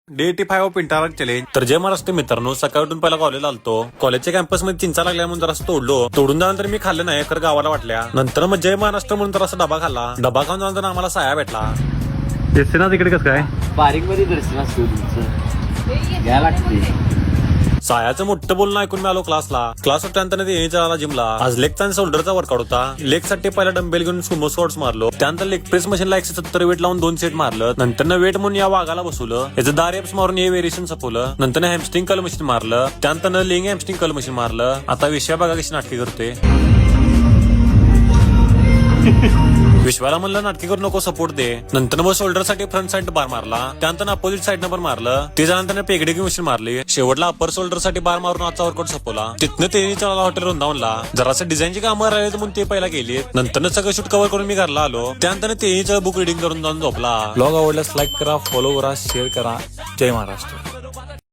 D85 पिंटारा challenge. तर जय महाराष्ट्र मित्रांनो, सकाळी उठून पहिला कॉलेजला आलतो. कॉलेजच्या कॅम्पस मध्ये चिंचा लागल्या म्हणून जरा तोडून जाऊन मी खाल्लं नाही, तर गावाला वाटल्या. नंतर मग जय महाराष्ट्र म्हणून जरा डबा खाल्ला. डबा खाऊन जाऊन आम्हाला साया भेटला. ना तिकडे कसं काय बारीक मध्ये दर्शन असतो तुमचं घ्या लागते. सायाचं मोठं बोलणं ऐकून मी आलो क्लास सुटल्यानंतर यायचा जिमला. आज लेगचा आणि शोल्डरचा वर्कआउट होता. लेग साठी पहिला डंबेल घेऊन सुमो स्क्वॉट्स मारलो. त्यानंतर लेग प्रेस मशीनला 170 वेट लावून 2 सेट मारलं. नंतर वेट म्हणून या वाघाला बसवलं. याचं 10 रेप्स मारून हे व्हेरिएशन सपवलं. नंतर हॅमस्ट्रिंग कल मशीन मारलं. त्यानंतर लिंग हॅमस्ट्रिंग कल मशीन मारलं. आता विषय बघा कशी नाटकी करते. विश्वाला म्हणलं नाटकी करू नको, सपोर्ट दे. नंतर मग शोल्डर साठी फ्रंट साइड बार मारला. त्यानंतर अपोजिट साइडनं पण मारलं. त्याच्यानंतर पेगडे मशीन मारली. शेवटला अपर शोल्डर साठी बार मारून आजचा वर्कआउट सपवला. तिथनं त्यांनी चला हॉटेल वृंदावनला जरासं डिझाईनची कामं राहिले म्हणून ते पहिला गेली. नंतर सगळं शूट कव्हर करून मी घरला आलो. त्यानंतर त्यांनी बुक रिडिंग करून जाऊन झोपला. ब्लॉग आवडल्यास लाईक करा, फॉलो करा, शेअर करा. जय महाराष्ट्र.